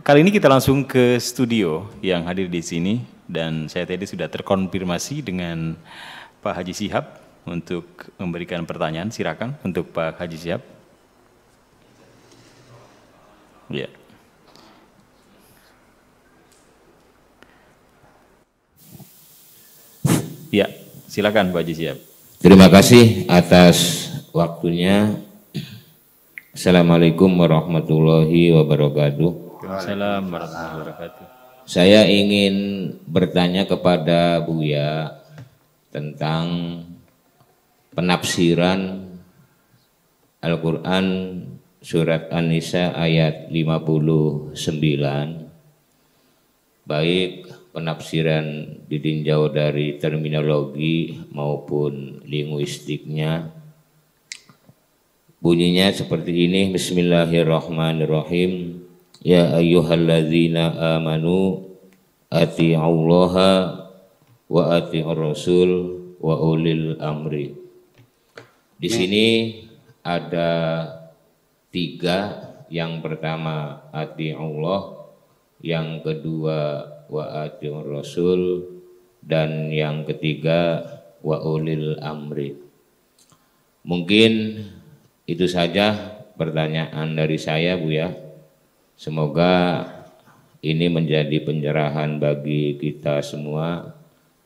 Kali ini kita langsung ke studio yang hadir di sini dan saya tadi sudah terkonfirmasi dengan Pak Haji Shihab untuk memberikan pertanyaan. Silakan untuk Pak Haji Shihab. Ya. Ya, silakan Pak Haji Shihab. Terima kasih atas waktunya. Assalamualaikum warahmatullahi wabarakatuh. Waalaikumsalam warahmatullahi wabarakatuh. Saya ingin bertanya kepada Buya tentang penafsiran Al-Quran surat An-Nisa ayat 59, baik penafsiran ditinjau dari terminologi maupun linguistiknya. Bunyinya seperti ini, Bismillahirrahmanirrahim. Ya ayyuhalladzina amanu ati'ullaha wa ati'ur rasul wa ulil amri. Di sini ada 3, yang pertama ati'ullah, yang kedua wa ati'ur rasul, dan yang ketiga wa ulil amri. Mungkin itu saja pertanyaan dari saya, Bu ya. Semoga ini menjadi pencerahan bagi kita semua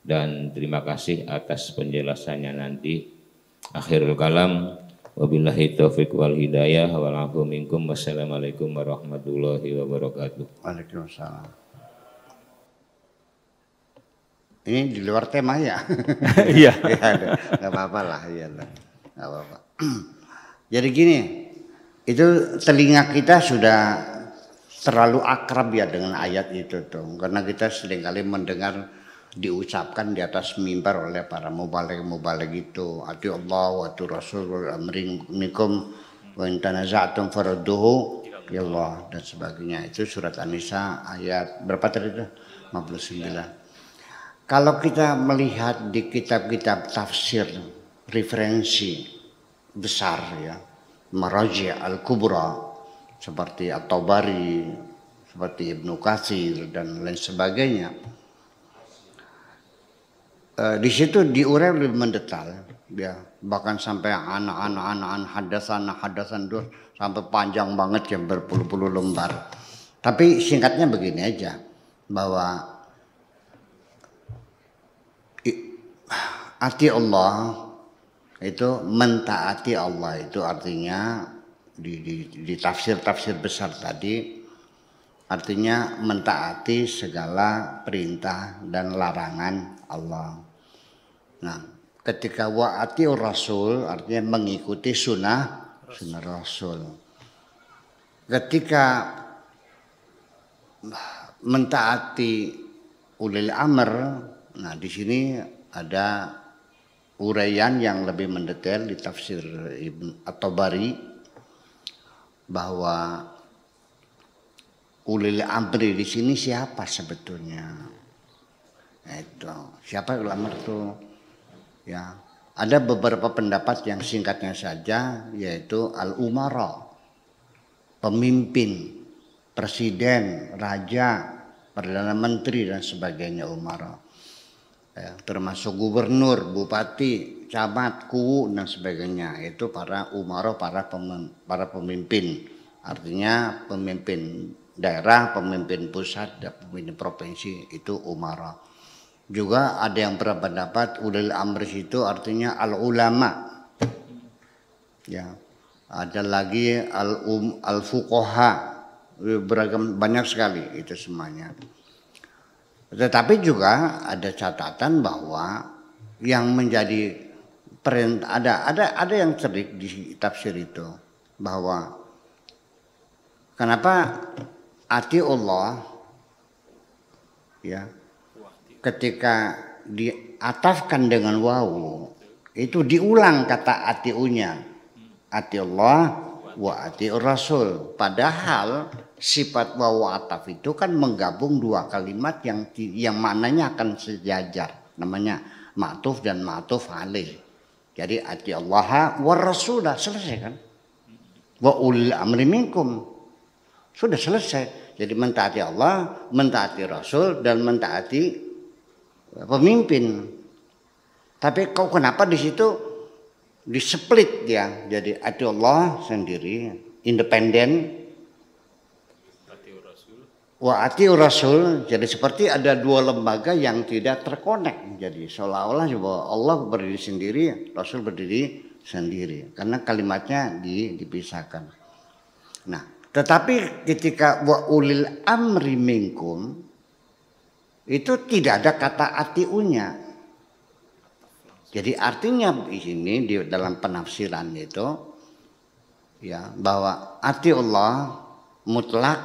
dan terima kasih atas penjelasannya nanti. Akhirul kalam, wabillahi taufiq wal hidayah wal afu minkum. Wassalamualaikum warahmatullahi wabarakatuh. Waalaikumsalam. Ini di luar tema ya? Iya. Nggak apa-apa lah, ya, nggak apa-apa. Jadi gini, itu telinga kita sudah terlalu akrab ya dengan ayat itu tuh, karena kita seringkali mendengar diucapkan di atas mimbar oleh para mubaligh itu, ati Allah wa ati Rasul wa amri minkum wa in tanaza'tum farudduhu ya Allah dan sebagainya. Itu surat An-Nisa ayat berapa tadi itu? 59. Kalau kita melihat di kitab-kitab tafsir referensi besar ya, Maraji' al-Kubra seperti At-Tabari, seperti Ibnu Katsir dan lain sebagainya. Di situ diurai lebih mendetail, ya, bahkan sampai anak-anak hadasan itu sampai panjang banget ya, berpuluh-puluh lembar. Tapi singkatnya begini aja, bahwa ati Allah itu mentaati Allah, itu artinya di tafsir-tafsir besar tadi artinya mentaati segala perintah dan larangan Allah. Nah, ketika wa'atiur rasul artinya mengikuti sunnah rasul. Ketika mentaati ulil amr, nah di sini ada uraian yang lebih mendetail di tafsir Ibn At-Tabari bahwa ulil amri di sini siapa sebetulnya? Itu siapa ulil amr itu? Ya, ada beberapa pendapat yang singkatnya saja, yaitu al-umara, pemimpin, presiden, raja, perdana menteri dan sebagainya, umara. Ya, termasuk gubernur, bupati, camat, kuwu dan sebagainya, itu para umara, para pemimpin, artinya pemimpin daerah, pemimpin pusat, dan pemimpin provinsi, itu umara. Juga ada yang berpendapat ulil amri itu artinya al ulama, ya, ada lagi al fuqaha, beragam, banyak sekali itu semuanya. Tetapi juga ada catatan bahwa yang menjadi perintah, ada yang cerdik di tafsir itu, bahwa kenapa ati Allah ya ketika diatafkan dengan wawu itu diulang kata atiunya, ati Allah wa ati Rasul, padahal sifat wawu ataf itu kan menggabung 2 kalimat yang maknanya akan sejajar, namanya ma'tuf dan ma'tuf alaih. Jadi ati Allah wa Rasulah, selesai kan? Wa ulil amri minkum, sudah selesai. Jadi mentaati Allah, mentaati Rasul, dan mentaati pemimpin. Tapi kok kenapa di situ diseplit ya? Jadi ati Allah sendiri, independen, wa ati Rasul. Jadi seperti ada dua lembaga yang tidak terkonek. Jadi seolah-olah bahwa Allah berdiri sendiri, Rasul berdiri sendiri. Karena kalimatnya dipisahkan. Nah, tetapi ketika wa ulil amri minkum itu tidak ada kata atiunya. Jadi artinya di sini di dalam penafsiran itu ya bahwa ati Allah mutlak,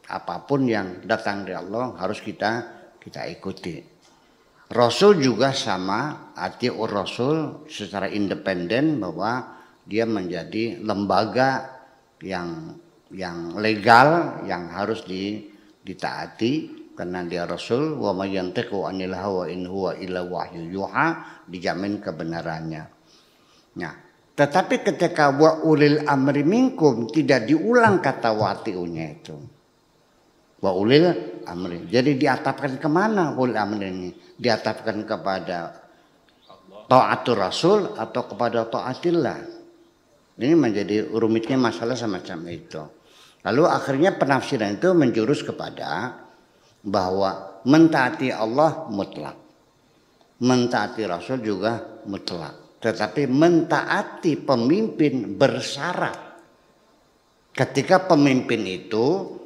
apapun yang datang dari Allah harus kita ikuti. Rasul juga sama, ati Rasul secara independen bahwa dia menjadi lembaga yang legal yang harus ditaati karena dia Rasul. Wa may yantiqu anil hawa in huwa illa wahyu yuha, dijamin kebenarannya. Nah, tetapi ketika wa ulil amri minkum tidak diulang kata watiunya itu. Wa ulil amri. Jadi diatapkan kemana ulil amri ini? Diatapkan kepada taatur Rasul atau kepada taatillah. Ini menjadi rumitnya masalah semacam itu. Lalu akhirnya penafsiran itu menjurus kepada bahwa mentaati Allah mutlak, mentaati Rasul juga mutlak. Tetapi mentaati pemimpin bersyarat. Ketika pemimpin itu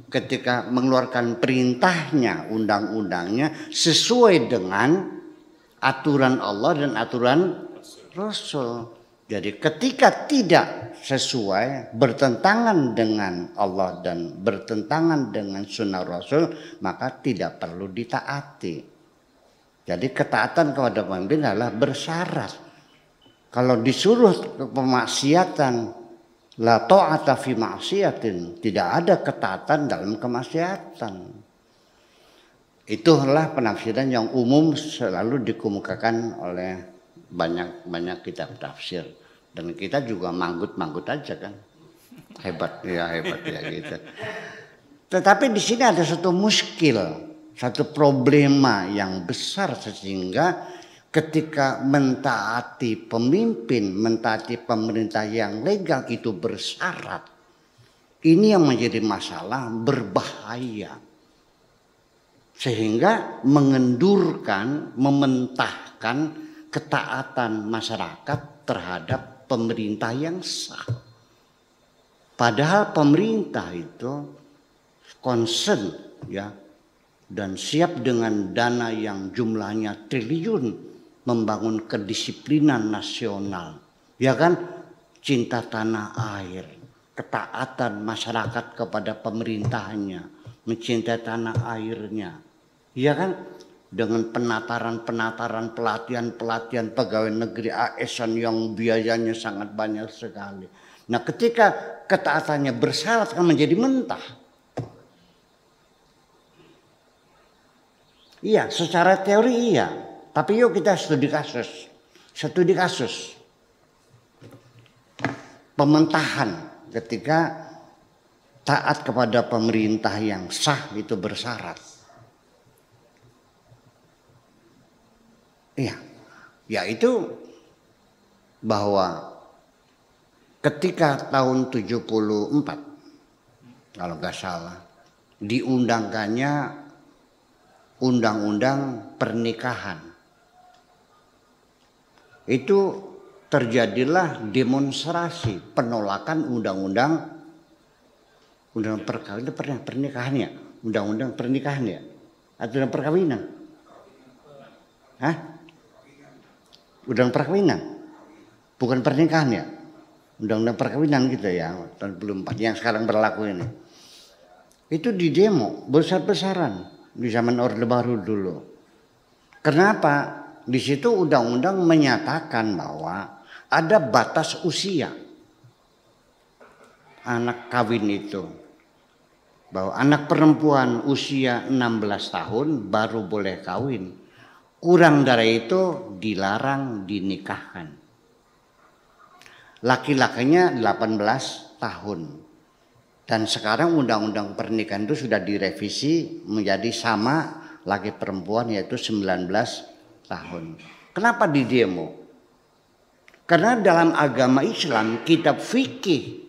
ketika mengeluarkan perintahnya, undang-undangnya sesuai dengan aturan Allah dan aturan Rasul. Jadi ketika tidak sesuai, bertentangan dengan Allah dan bertentangan dengan sunnah Rasul, maka tidak perlu ditaati. Jadi ketaatan kepada pemimpin adalah bersyarat. Kalau disuruh kemaksiatan, la ta'ata fi ma'siyatin, tidak ada ketaatan dalam kemaksiatan. Itulah penafsiran yang umum selalu dikemukakan oleh banyak kitab tafsir, dan kita juga manggut-manggut aja kan, hebat ya gitu. Tetapi di sini ada satu muskil, satu problema yang besar sehingga ketika mentaati pemimpin, mentaati pemerintah yang legal itu bersyarat, ini yang menjadi masalah berbahaya sehingga mengendurkan, mementahkan ketaatan masyarakat terhadap pemerintah yang sah. Padahal pemerintah itu concern ya dan siap dengan dana yang jumlahnya triliun membangun kedisiplinan nasional. Ya kan? Cinta tanah air, ketaatan masyarakat kepada pemerintahnya, mencintai tanah airnya. Ya kan? Dengan penataran, pelatihan pegawai negeri ASN yang biayanya sangat banyak sekali. Nah, ketika ketaatannya bersyarat kan menjadi mentah. Iya, secara teori iya. Tapi yuk kita studi kasus. Pementahan ketika taat kepada pemerintah yang sah itu bersyarat. Iya, yaitu bahwa ketika tahun 74 kalau nggak salah diundangkannya undang-undang pernikahan, itu terjadilah demonstrasi penolakan undang-undang pernikahan ya, undang-undang pernikahan ya, aturan perkawinan, undang perkawinan, bukan pernikahan ya, undang-undang perkawinan gitu ya, tahun 2004 yang sekarang berlaku ini. Itu di demo besar-besaran di zaman Orde Baru dulu. Kenapa? Di situ undang-undang menyatakan bahwa ada batas usia anak kawin itu. Bahwa anak perempuan usia 16 tahun baru boleh kawin. Kurang dari itu dilarang dinikahkan. Laki-lakinya 18 tahun. Dan sekarang undang-undang pernikahan itu sudah direvisi menjadi sama laki perempuan, yaitu 19 tahun. Kenapa di demo? Karena dalam agama Islam, kitab fikih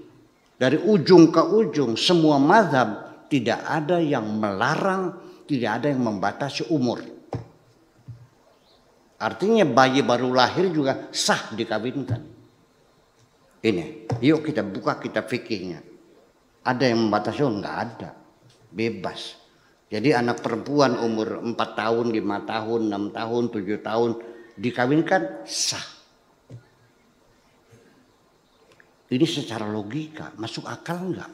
dari ujung ke ujung semua mazhab tidak ada yang melarang, tidak ada yang membatasi umur. Artinya bayi baru lahir juga sah dikawinkan. Ini, yuk kita buka kitab fikihnya. Ada yang membatasi? Oh, enggak ada. Bebas. Jadi anak perempuan umur 4 tahun, 5 tahun, 6 tahun, 7 tahun dikawinkan sah. Ini secara logika masuk akal enggak?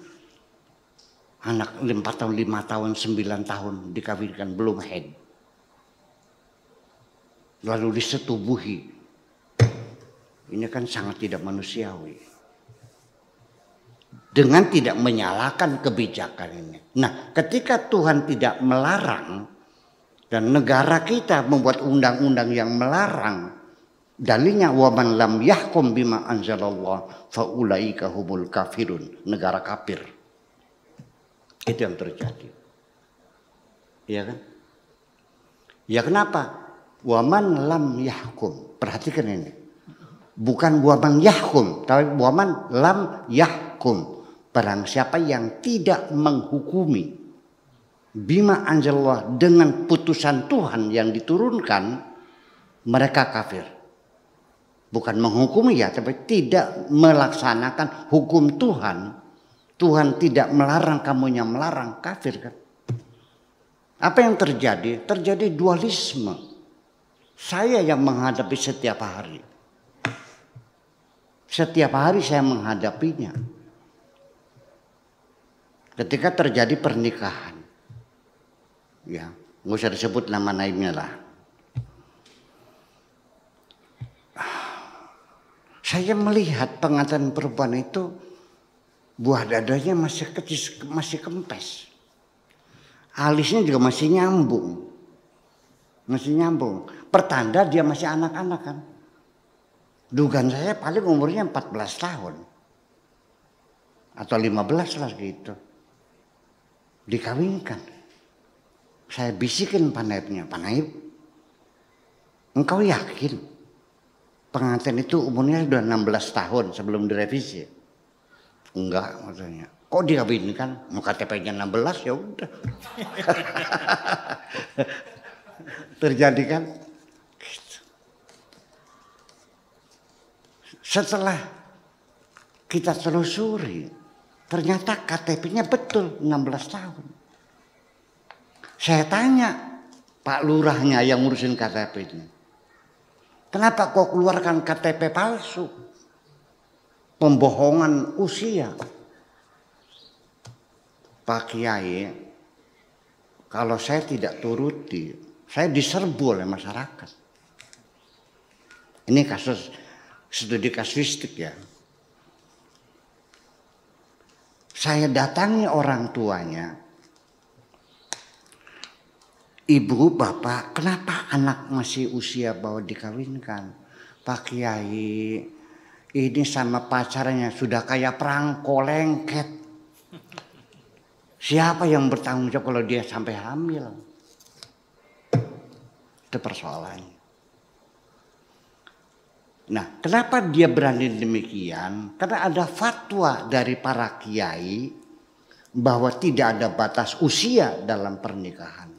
Anak 4 tahun, 5 tahun, 9 tahun dikawinkan belum haid. Lalu disetubuhi. Ini kan sangat tidak manusiawi. Dengan tidak menyalahkan kebijakan ini. Nah, ketika Tuhan tidak melarang dan negara kita membuat undang-undang yang melarang, dalilnya waman lam yahkum bima anzalallah faulaika humul kafirun, negara kafir. Itu yang terjadi. Iya kan? Ya kenapa? Waman lam yahkum. Perhatikan ini. Bukan waman yahkum, tapi waman lam yahkum. Barang siapa yang tidak menghukumi bima anzalallah dengan putusan Tuhan yang diturunkan, mereka kafir. Bukan menghukumi ya, tapi tidak melaksanakan hukum Tuhan. Tuhan tidak melarang, kamunya melarang, kafir kan? Apa yang terjadi? Terjadi dualisme. Saya yang menghadapi setiap hari. Setiap hari saya menghadapinya. Ketika terjadi pernikahan, ya, nggak usah disebut nama naibnya lah. Saya melihat pengantin perempuan itu buah dadanya masih kecil, masih kempes. Alisnya juga masih nyambung. Masih nyambung. Pertanda dia masih anak-anak kan. Dugaan saya paling umurnya 14 tahun. Atau 15 lah gitu. Dikawinkan. Saya bisikin Pak Naibnya. Pak Naib, engkau yakin pengantin itu umurnya sudah 16 tahun sebelum direvisi? Enggak, maksudnya. Kok dikawinkan? Mau KTP-nya 16 ya udah. Terjadi kan? Gitu. Setelah kita telusuri, ternyata KTP-nya betul 16 tahun. Saya tanya Pak Lurahnya yang ngurusin KTP-nya. Kenapa kok keluarkan KTP palsu? Pembohongan usia. Pak Kiai, kalau saya tidak turuti, saya diserbu oleh masyarakat. Ini kasus studi kasuistik ya. Saya datangi orang tuanya. Ibu, bapak, kenapa anak masih usia bahwa dikawinkan? Pak Kiai, ini sama pacarnya sudah kayak perangko lengket. Siapa yang bertanggung jawab kalau dia sampai hamil? Itu persoalannya. Nah, kenapa dia berani demikian? Karena ada fatwa dari para kiai bahwa tidak ada batas usia dalam pernikahan.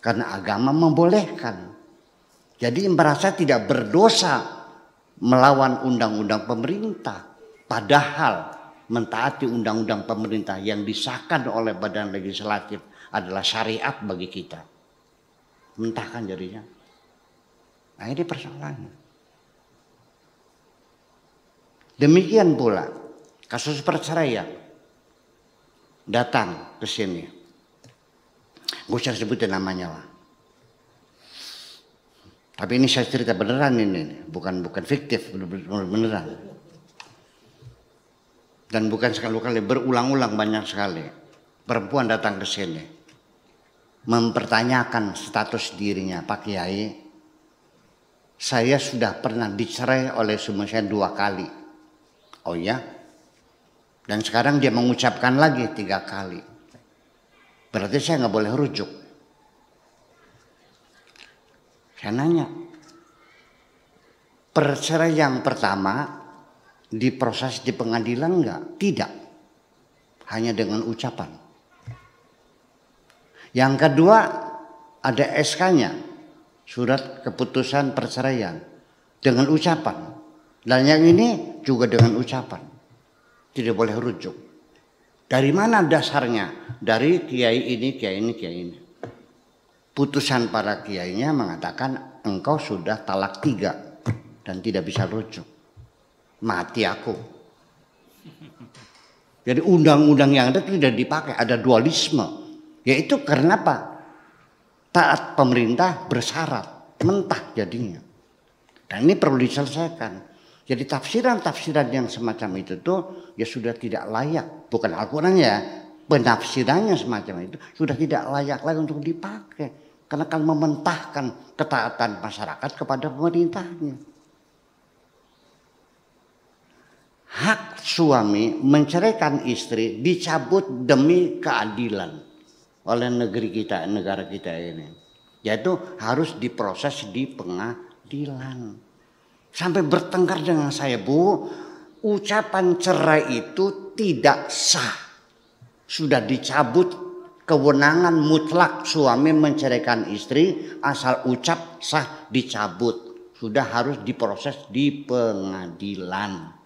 Karena agama membolehkan. Jadi merasa tidak berdosa melawan undang-undang pemerintah. Padahal mentaati undang-undang pemerintah yang disahkan oleh badan legislatif adalah syariat bagi kita. Mentahkan jadinya. Nah ini persoalannya. Demikian pula kasus perceraian datang ke sini. Gak usah sebutin namanya lah. Tapi ini saya cerita beneran ini, bukan fiktif, beneran. Dan bukan sekali-kali, berulang-ulang banyak sekali. Perempuan datang ke sini, mempertanyakan status dirinya, Pak Kiai, saya sudah pernah dicerai oleh suami saya 2 kali. Oh ya? Dan sekarang dia mengucapkan lagi 3 kali. Berarti saya nggak boleh rujuk. Saya nanya, perceraian yang pertama diproses di pengadilan enggak? Tidak. Hanya dengan ucapan. Yang kedua ada SK-nya, surat keputusan perceraian, dengan ucapan. Dan yang ini juga dengan ucapan. Tidak boleh rujuk. Dari mana dasarnya? Dari kiai ini, kiai ini, kiai ini. Putusan para kiainya mengatakan engkau sudah talak 3 dan tidak bisa rujuk. Mati aku. Jadi undang-undang yang ada tidak dipakai, ada dualisme. Yaitu karena apa? Taat pemerintah bersyarat, mentah jadinya. Dan ini perlu diselesaikan. Jadi tafsiran-tafsiran yang semacam itu tuh ya sudah tidak layak. Bukan Al-Quran ya, penafsirannya semacam itu sudah tidak layak lagi untuk dipakai. Karena akan mementahkan ketaatan masyarakat kepada pemerintahnya. Hak suami menceraikan istri dicabut demi keadilan oleh negeri kita, negara kita ini. Yaitu harus diproses di pengadilan. Sampai bertengkar dengan saya, Bu, ucapan cerai itu tidak sah. Sudah dicabut kewenangan mutlak suami menceraikan istri, asal ucap sah dicabut. Sudah harus diproses di pengadilan.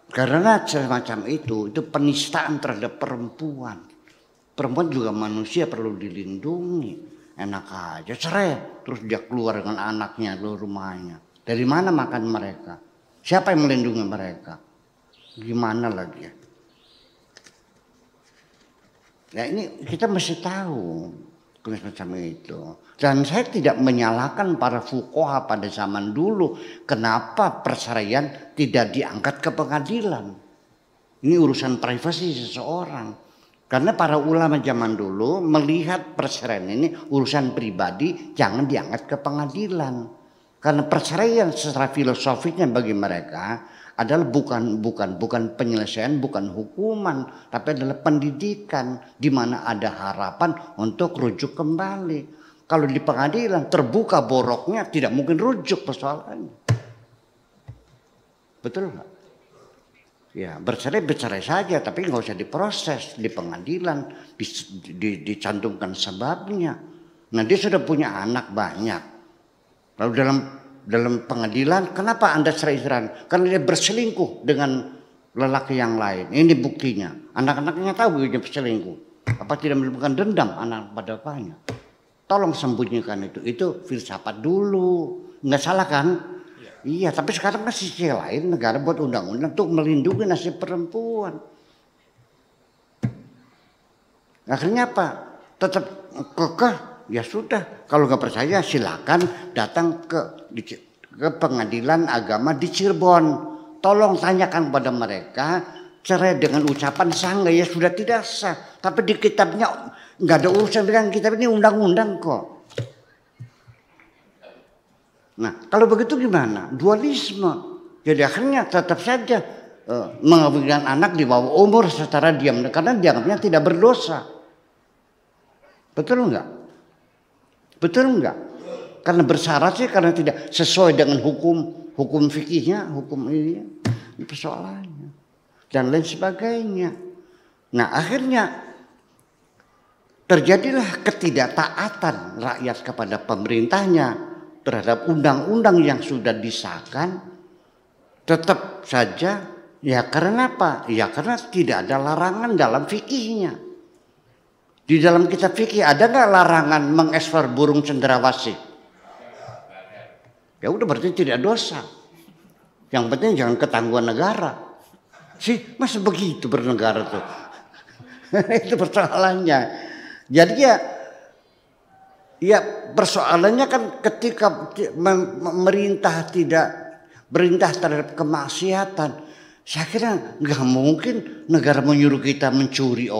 Karena semacam itu penistaan terhadap perempuan. Perempuan juga manusia, perlu dilindungi. Enak aja cerai, terus dia keluar dengan anaknya ke rumahnya. Dari mana makan mereka? Siapa yang melindungi mereka? Gimana lagi? Ya ini kita mesti tahu semacam itu. Dan saya tidak menyalahkan para fuqaha pada zaman dulu. Kenapa perceraian tidak diangkat ke pengadilan? Ini urusan privasi seseorang. Karena para ulama zaman dulu melihat perceraian ini urusan pribadi, jangan diangkat ke pengadilan. Karena perceraian secara filosofisnya bagi mereka adalah bukan penyelesaian, bukan hukuman, tapi adalah pendidikan di mana ada harapan untuk rujuk kembali. Kalau di pengadilan terbuka boroknya, tidak mungkin rujuk persoalannya. Betul nggak? Ya, bercerai saja, tapi nggak usah diproses di pengadilan, dicantumkan sebabnya. Nah, dia sudah punya anak banyak. Lalu dalam pengadilan, kenapa Anda cerai-ceraian? Karena dia berselingkuh dengan lelaki yang lain. Ini buktinya. Anak-anaknya tahu dia berselingkuh. Apa tidak menimbulkan dendam anak pada bapaknya? Tolong sembunyikan itu. Itu filsafat dulu. Nggak salah kan? Iya, tapi sekarang kan sisi lain negara buat undang-undang untuk melindungi nasib perempuan. Akhirnya apa? Tetap kekeh. Ya sudah, kalau nggak percaya silakan datang ke pengadilan agama di Cirebon. Tolong tanyakan kepada mereka, cerai dengan ucapan sah nggak? Ya sudah tidak sah. Tapi di kitabnya nggak ada urusan dengan kitab ini, undang-undang kok. Nah, kalau begitu gimana? Dualisme. Jadi akhirnya tetap saja mengawinkan anak di bawah umur secara diam karena dianggapnya tidak berdosa. Betul enggak? Betul enggak? Karena bersyarat sih, karena tidak sesuai dengan hukum fikihnya, hukum ini persoalannya dan lain sebagainya. Nah, akhirnya terjadilah ketidaktaatan rakyat kepada pemerintahnya terhadap undang-undang yang sudah disahkan. Tetap saja, ya karena apa? Ya karena tidak ada larangan dalam fikihnya. Di dalam kitab fikih ada nggak larangan mengekspor burung cendrawasih? Ya udah, berarti tidak dosa. Yang penting jangan ketangguhan negara. Sih, masa begitu bernegara tuh? Itu persoalannya. Jadi ya persoalannya kan ketika pemerintah tidak berintah terhadap kemaksiatan. Saya kira nggak mungkin negara menyuruh kita mencuri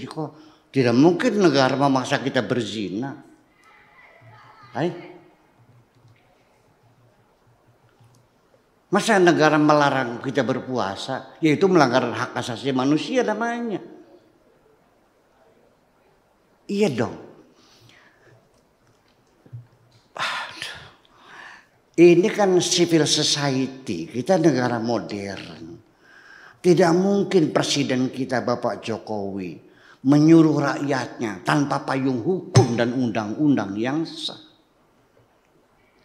kok. Tidak mungkin negara memaksa kita berzina. Masa negara melarang kita berpuasa? Yaitu melanggar hak asasi manusia namanya. Iya dong. Ini kan civil society, kita negara modern. Tidak mungkin presiden kita Bapak Jokowi menyuruh rakyatnya tanpa payung hukum dan undang-undang yang sah.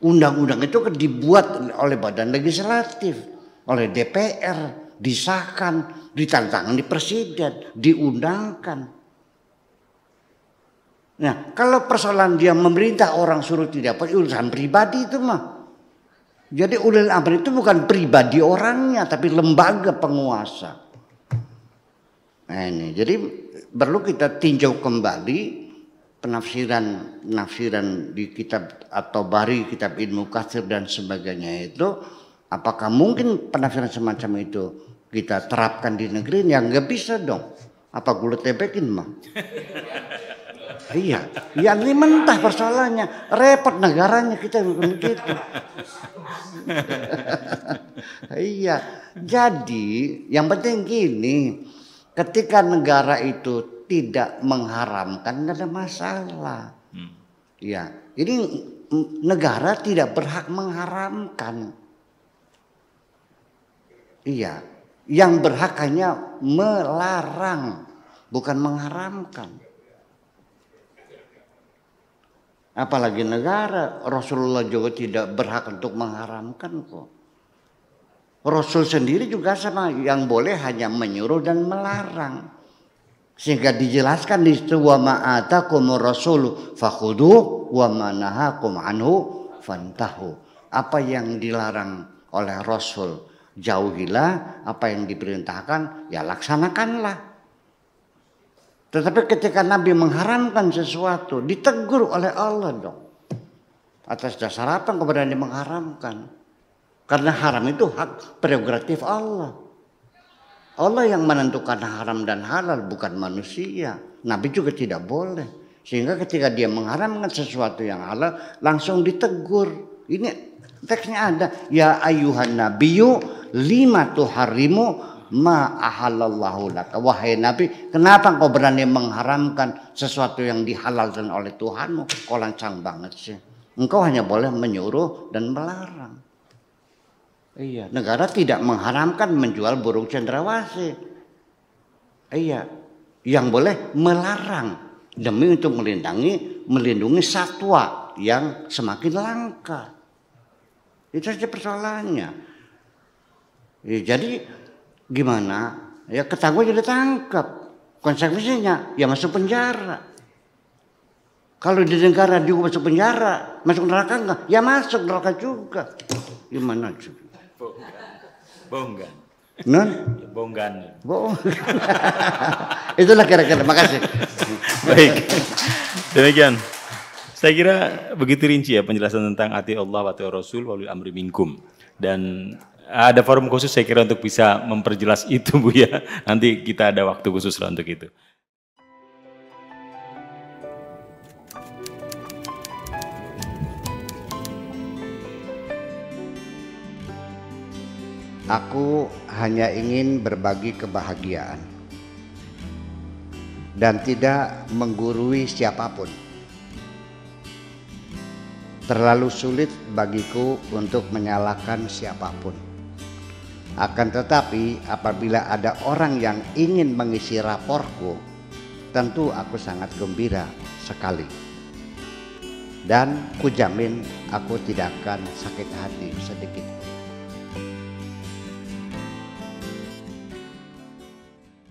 Undang-undang itu dibuat oleh badan legislatif, oleh DPR, disahkan, ditandatangani presiden, diundangkan. Nah, kalau persoalan dia memerintah orang suruh tidak apa, urusan pribadi itu mah. Jadi ulil amri itu bukan pribadi orangnya, tapi lembaga penguasa. Nah ini, jadi perlu kita tinjau kembali penafsiran di kitab At-Tabari, kitab Ibnu Katsir dan sebagainya itu. Apakah mungkin penafsiran semacam itu kita terapkan di negeri? Ya nggak bisa dong. Apa gula tepekin mah? Iya, yang ini mentah persoalannya, repot negaranya kita begitu. Iya, jadi yang penting gini, ketika negara itu tidak mengharamkan nggak ada masalah. Ya, ini negara tidak berhak mengharamkan. Iya, yang berhak hanya melarang, bukan mengharamkan. Apalagi negara, Rasulullah juga tidak berhak untuk mengharamkan kok. Rasul sendiri juga sama, yang boleh hanya menyuruh dan melarang. Sehingga dijelaskan di situ, wa ma'atakumur rasulu fakhuduh wa ma nahakum anhu fantahu. Apa yang dilarang oleh Rasul jauhilah, apa yang diperintahkan ya laksanakanlah. Tetapi ketika Nabi mengharamkan sesuatu, ditegur oleh Allah dong. Atas dasar apa kemudian dia mengharamkan? Karena haram itu hak prerogatif Allah. Allah yang menentukan haram dan halal, bukan manusia. Nabi juga tidak boleh. Sehingga ketika dia mengharamkan sesuatu yang halal, langsung ditegur. Ini teksnya ada. Ya ayyuhan nabiyyu lima tuharrimu ma ahallallahu laka. Wahai Nabi, kenapa kau berani mengharamkan sesuatu yang dihalalkan oleh Tuhanmu? Kau lancang banget sih. Engkau hanya boleh menyuruh dan melarang. Iya, negara tidak mengharamkan menjual burung cendrawasih. Iya, yang boleh melarang demi untuk melindungi satwa yang semakin langka. Itu saja persoalannya. Ya, jadi gimana? Ya ketahuan jadi tangkap. Konsekuensinya ya masuk penjara. Kalau di negara juga masuk penjara, masuk neraka enggak? Ya masuk neraka juga. Gimana juga? Bonggan. Non? Ya, bonggan. Itulah kira-kira. Makasih. Baik. Demikian. Saya kira begitu rinci ya penjelasan tentang ati Allah wa ati Rasul wa ulil amri minkum. Dan ada forum khusus saya kira untuk bisa memperjelas itu Bu ya. Nanti kita ada waktu khusus lah untuk itu. Aku hanya ingin berbagi kebahagiaan dan tidak menggurui siapapun. Terlalu sulit bagiku untuk menyalahkan siapapun. Akan tetapi apabila ada orang yang ingin mengisi raporku, tentu aku sangat gembira sekali. Dan kujamin aku tidak akan sakit hati sedikit.